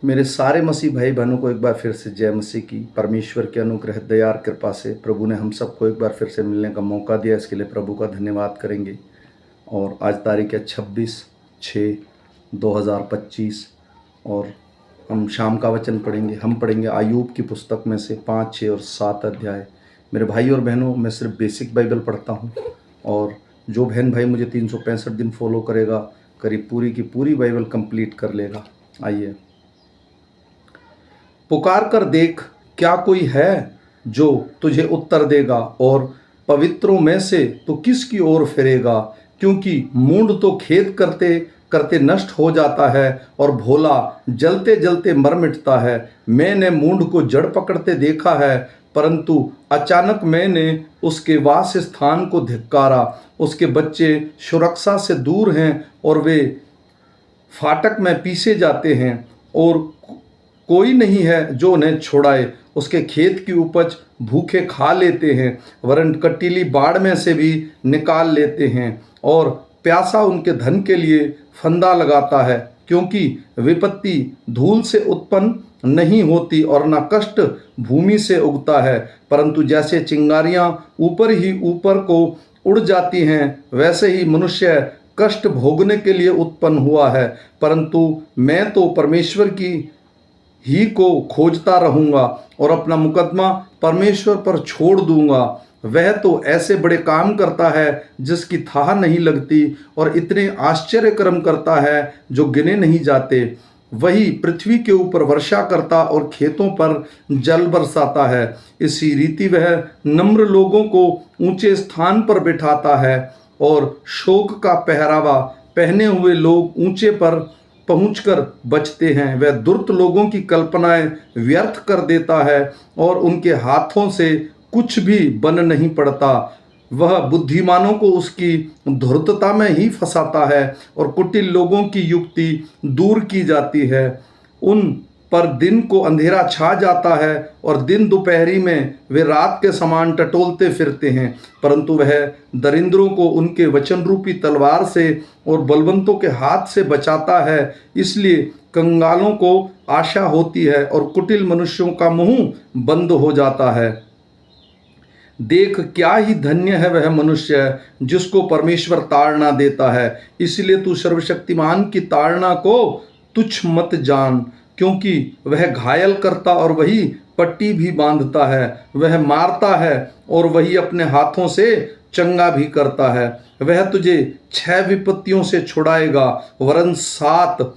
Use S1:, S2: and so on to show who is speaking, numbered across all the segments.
S1: मेरे सारे मसीह भाई बहनों को एक बार फिर से जय मसीह की। परमेश्वर के अनुग्रह दया और कृपा से प्रभु ने हम सबको एक बार फिर से मिलने का मौका दिया, इसके लिए प्रभु का धन्यवाद करेंगे। और आज तारीख है 26/6/2025 और हम शाम का वचन पढ़ेंगे। हम पढ़ेंगे आयूब की पुस्तक में से 5, 6 और 7 अध्याय। मेरे भाई और बहनों, मैं सिर्फ बेसिक बाइबल पढ़ता हूँ और जो बहन भाई मुझे 365 दिन फॉलो करेगा करीब पूरी की पूरी बाइबल कंप्लीट कर लेगा। आइए, पुकार कर देख, क्या कोई है जो तुझे उत्तर देगा, और पवित्रों में से तो किसकी ओर फिरेगा? क्योंकि मूढ़ तो खेद करते करते नष्ट हो जाता है और भोला जलते जलते मर मिटता है। मैंने मूढ़ को जड़ पकड़ते देखा है, परंतु अचानक मैंने उसके वास स्थान को धिक्कारा। उसके बच्चे सुरक्षा से दूर हैं और वे फाटक में पीसे जाते हैं, और कोई नहीं है जो उन्हें छोड़ाए। उसके खेत की उपज भूखे खा लेते हैं, वरन कटीली बाड़ में से भी निकाल लेते हैं, और प्यासा उनके धन के लिए फंदा लगाता है। क्योंकि विपत्ति धूल से उत्पन्न नहीं होती और न कष्ट भूमि से उगता है, परंतु जैसे चिंगारियां ऊपर ही ऊपर को उड़ जाती हैं, वैसे ही मनुष्य कष्ट भोगने के लिए उत्पन्न हुआ है। परंतु मैं तो परमेश्वर की ही को खोजता रहूंगा और अपना मुकदमा परमेश्वर पर छोड़ दूंगा। वह तो ऐसे बड़े काम करता है जिसकी थाह नहीं लगती, और इतने आश्चर्य कर्म करता है जो गिने नहीं जाते। वही पृथ्वी के ऊपर वर्षा करता और खेतों पर जल बरसाता है। इसी रीति वह नम्र लोगों को ऊंचे स्थान पर बिठाता है, और शोक का पहरावा पहने हुए लोग ऊंचे पर पहुंचकर बचते हैं। वह दुष्ट लोगों की कल्पनाएं व्यर्थ कर देता है, और उनके हाथों से कुछ भी बन नहीं पड़ता। वह बुद्धिमानों को उसकी धूर्तता में ही फंसाता है, और कुटिल लोगों की युक्ति दूर की जाती है। उन पर दिन को अंधेरा छा जाता है, और दिन दोपहरी में वे रात के समान टटोलते फिरते हैं। परंतु वह दरिंद्रों को उनके वचन रूपी तलवार से और बलवंतों के हाथ से बचाता है। इसलिए कंगालों को आशा होती है, और कुटिल मनुष्यों का मुंह बंद हो जाता है। देख, क्या ही धन्य है वह मनुष्य जिसको परमेश्वर ताड़ना देता है। इसलिए तू सर्वशक्तिमान की ताड़ना को तुच्छ मत जान, क्योंकि वह घायल करता और वही पट्टी भी बांधता है। वह मारता है और वही अपने हाथों से चंगा भी करता है। वह तुझे 6 विपत्तियों से छुड़ाएगा, वरन 7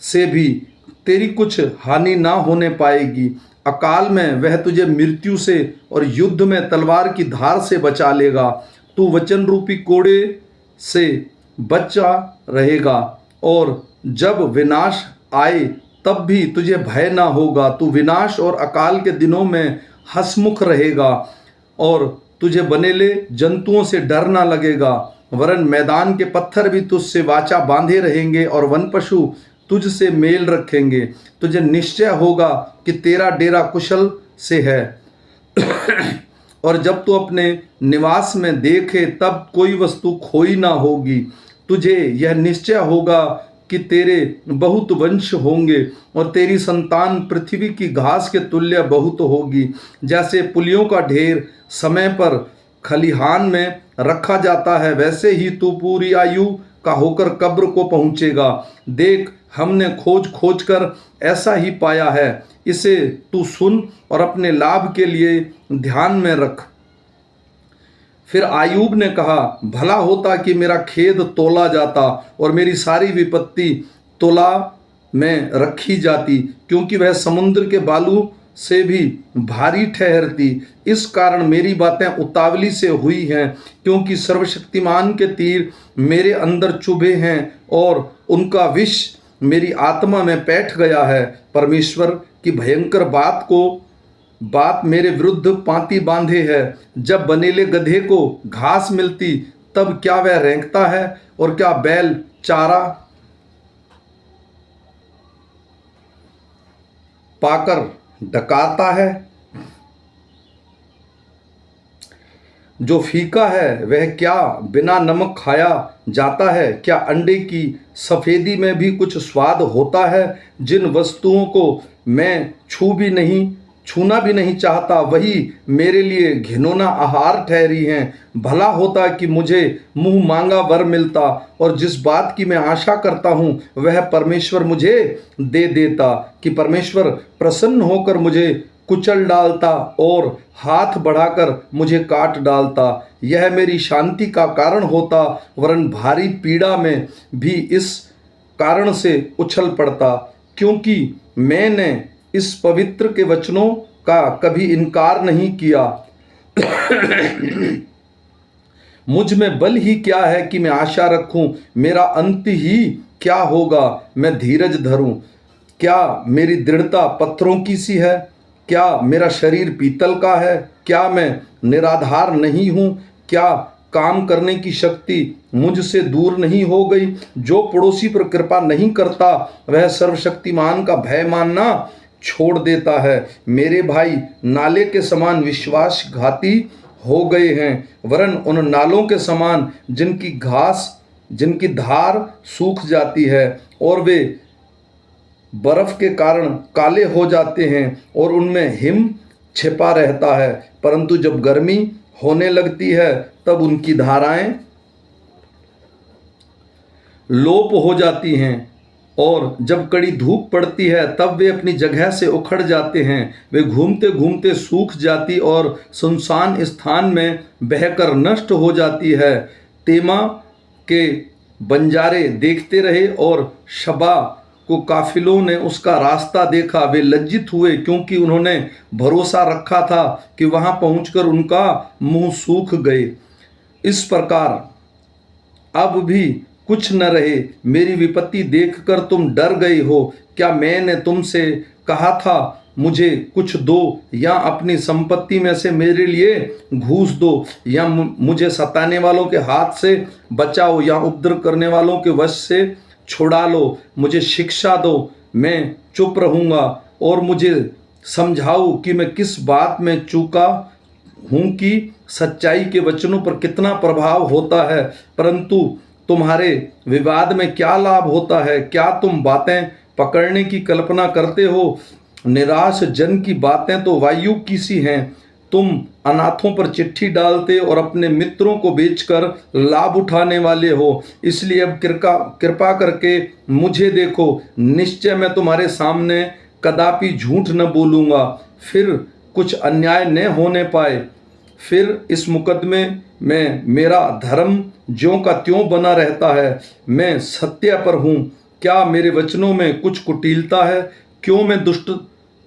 S1: से भी तेरी कुछ हानि ना होने पाएगी। अकाल में वह तुझे मृत्यु से और युद्ध में तलवार की धार से बचा लेगा। तू वचन रूपी कोड़े से बचा रहेगा, और जब विनाश आए तब भी तुझे भय ना होगा। तू विनाश और अकाल के दिनों में हंसमुख रहेगा, और तुझे बनेले जंतुओं से डर ना लगेगा। वरन मैदान के पत्थर भी तुझसे वाचा बांधे रहेंगे, और वन पशु तुझसे मेल रखेंगे। तुझे निश्चय होगा कि तेरा डेरा कुशल से है, और जब तू अपने निवास में देखे तब कोई वस्तु खोई ना होगी। तुझे यह निश्चय होगा कि तेरे बहुत वंश होंगे, और तेरी संतान पृथ्वी की घास के तुल्य बहुत होगी। जैसे पुलियों का ढेर समय पर खलिहान में रखा जाता है, वैसे ही तू पूरी आयु का होकर कब्र को पहुंचेगा। देख, हमने खोज खोज कर ऐसा ही पाया है, इसे तू सुन और अपने लाभ के लिए ध्यान में रख। फिर आयूब ने कहा, भला होता कि मेरा खेद तोला जाता और मेरी सारी विपत्ति तोला में रखी जाती, क्योंकि वह समुद्र के बालू से भी भारी ठहरती। इस कारण मेरी बातें उतावली से हुई हैं, क्योंकि सर्वशक्तिमान के तीर मेरे अंदर चुभे हैं, और उनका विष मेरी आत्मा में बैठ गया है। परमेश्वर की भयंकर बात मेरे विरुद्ध पांति बांधे है। जब बनेले गधे को घास मिलती तब क्या वह रेंकता है, और क्या बैल चारा पाकर डकारता है? जो फीका है वह क्या बिना नमक खाया जाता है? क्या अंडे की सफ़ेदी में भी कुछ स्वाद होता है? जिन वस्तुओं को मैं छूना भी नहीं चाहता वही मेरे लिए घिनौना आहार ठहरी हैं। भला होता कि मुझे मुँह मांगा वर मिलता और जिस बात की मैं आशा करता हूँ वह परमेश्वर मुझे दे देता, कि परमेश्वर प्रसन्न होकर मुझे कुचल डालता और हाथ बढ़ाकर मुझे काट डालता। यह मेरी शांति का कारण होता, वरन भारी पीड़ा में भी इस कारण से उछल पड़ता, क्योंकि मैंने इस पवित्र के वचनों का कभी इनकार नहीं किया। मुझ में बल ही क्या है कि मैं आशा रखूं? मेरा अंत ही क्या होगा? मैं धीरज धरूं? क्या मेरी दृढ़ता पत्थरों की सी है? क्या मेरा शरीर पीतल का है? क्या मैं निराधार नहीं हूँ? क्या काम करने की शक्ति मुझसे दूर नहीं हो गई? जो पड़ोसी पर कृपा नहीं करता वह सर्वशक्तिमान का भय मानना छोड़ देता है। मेरे भाई नाले के समान विश्वासघाती हो गए हैं, वरन उन नालों के समान जिनकी धार सूख जाती है और वे बर्फ के कारण काले हो जाते हैं और उनमें हिम छिपा रहता है। परंतु जब गर्मी होने लगती है तब उनकी धाराएं लोप हो जाती हैं और जब कड़ी धूप पड़ती है तब वे अपनी जगह से उखड़ जाते हैं। वे घूमते घूमते सूख जाती और सुनसान स्थान में बहकर नष्ट हो जाती है। तेमा के बंजारे देखते रहे और शबा को काफिलों ने उसका रास्ता देखा। वे लज्जित हुए क्योंकि उन्होंने भरोसा रखा था कि वहां पहुंचकर उनका मुंह सूख गए। इस प्रकार अब भी कुछ न रहे। मेरी विपत्ति देखकर तुम डर गई हो। क्या मैंने तुमसे कहा था मुझे कुछ दो, या अपनी संपत्ति में से मेरे लिए घूस दो, या मुझे सताने वालों के हाथ से बचाओ, या उपद्रव करने वालों के वश से छुड़ा लो? मुझे शिक्षा दो, मैं चुप रहूँगा, और मुझे समझाओ कि मैं किस बात में चूका हूँ, कि सच्चाई के वचनों पर कितना प्रभाव होता है। परंतु तुम्हारे विवाद में क्या लाभ होता है? क्या तुम बातें पकड़ने की कल्पना करते हो? निराश जन की बातें तो वायु की सी हैं। तुम अनाथों पर चिट्ठी डालते और अपने मित्रों को बेचकर लाभ उठाने वाले हो। इसलिए अब कृपा करके मुझे देखो। निश्चय मैं तुम्हारे सामने कदापि झूठ न बोलूँगा, फिर कुछ अन्याय न होने पाए। फिर इस मुकदमे में मेरा धर्म ज्यों का त्यों बना रहता है। मैं सत्य पर हूँ। क्या मेरे वचनों में कुछ कुटिलता है? क्यों मैं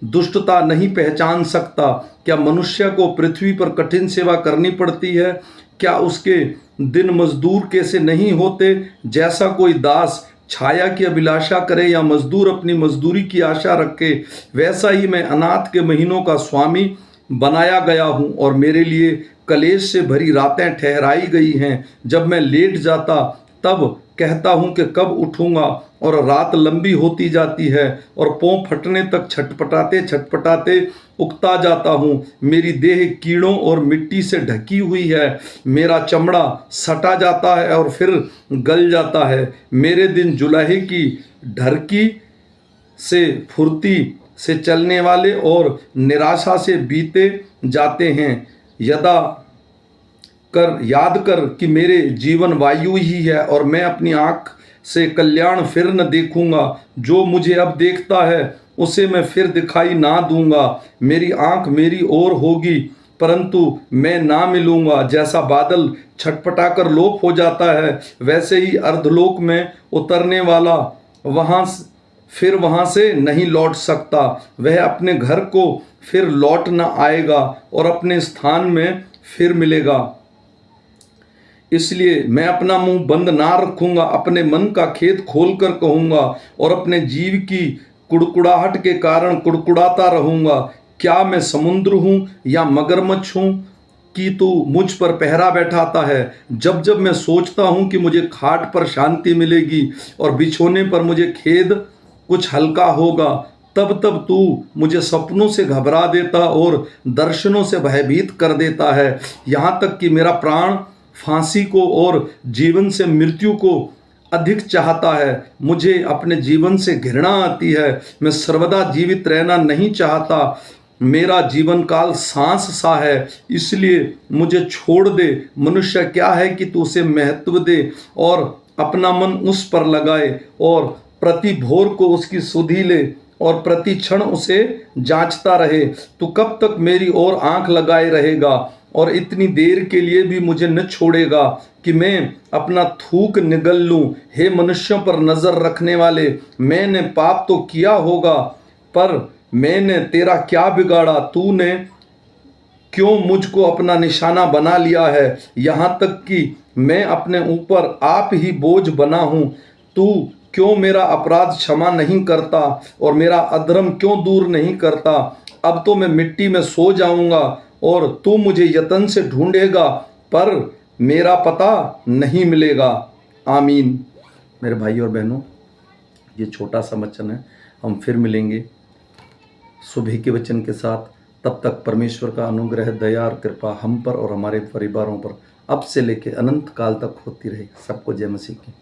S1: दुष्टता नहीं पहचान सकता? क्या मनुष्य को पृथ्वी पर कठिन सेवा करनी पड़ती है? क्या उसके दिन मजदूर कैसे नहीं होते? जैसा कोई दास छाया की अभिलाषा करे या मजदूर अपनी मजदूरी की आशा रखे, वैसा ही मैं अनाथ के महीनों का स्वामी बनाया गया हूँ और मेरे लिए कलेश से भरी रातें ठहराई गई हैं। जब मैं लेट जाता तब कहता हूँ कि कब उठूँगा, और रात लंबी होती जाती है और पाँव फटने तक छटपटाते छटपटाते उकता जाता हूँ। मेरी देह कीड़ों और मिट्टी से ढकी हुई है। मेरा चमड़ा सटा जाता है और फिर गल जाता है। मेरे दिन जुलाहे की ढरकी से फुर्ती से चलने वाले और निराशा से बीते जाते हैं। याद कर कि मेरे जीवन वायु ही है और मैं अपनी आँख से कल्याण फिर न देखूंगा। जो मुझे अब देखता है उसे मैं फिर दिखाई ना दूंगा। मेरी आँख मेरी ओर होगी परंतु मैं ना मिलूंगा। जैसा बादल छटपटा कर लोप हो जाता है, वैसे ही अर्धलोक में उतरने वाला वहाँ से नहीं लौट सकता। वह अपने घर को फिर लौट न आएगा और अपने स्थान में फिर मिलेगा। इसलिए मैं अपना मुंह बंद ना रखूंगा, अपने मन का खेद खोलकर कहूँगा और अपने जीव की कुड़कुड़ाहट के कारण कुड़कुड़ाता रहूँगा। क्या मैं समुद्र हूँ या मगरमच्छ हूँ कि तू मुझ पर पहरा बैठाता है? जब जब मैं सोचता हूँ कि मुझे खाट पर शांति मिलेगी और बिछोने पर मुझे खेद कुछ हल्का होगा, तब तब तू मुझे सपनों से घबरा देता और दर्शनों से भयभीत कर देता है। यहाँ तक कि मेरा प्राण फांसी को और जीवन से मृत्यु को अधिक चाहता है। मुझे अपने जीवन से घृणा आती है। मैं सर्वदा जीवित रहना नहीं चाहता। मेरा जीवन काल सांस सा है, इसलिए मुझे छोड़ दे। मनुष्य क्या है कि तू उसे महत्व दे और अपना मन उस पर लगाए और प्रति भोर को उसकी सुधि ले और प्रति क्षण उसे जांचता रहे। तू कब तक मेरी ओर आंख लगाए रहेगा और इतनी देर के लिए भी मुझे न छोड़ेगा कि मैं अपना थूक निगल लूं। हे मनुष्यों पर नजर रखने वाले, मैंने पाप तो किया होगा, पर मैंने तेरा क्या बिगाड़ा? तूने क्यों मुझको अपना निशाना बना लिया है? यहाँ तक कि मैं अपने ऊपर आप ही बोझ बना हूँ। तू क्यों मेरा अपराध क्षमा नहीं करता और मेरा अधर्म क्यों दूर नहीं करता? अब तो मैं मिट्टी में सो जाऊंगा और तू मुझे यत्न से ढूंढेगा, पर मेरा पता नहीं मिलेगा। आमीन। मेरे भाई और बहनों, ये छोटा सा वचन है। हम फिर मिलेंगे सुबह के वचन के साथ। तब तक परमेश्वर का अनुग्रह, दया और कृपा हम पर और हमारे परिवारों पर अब से लेकर अनंत काल तक होती रहे। सबको जय मसीह की।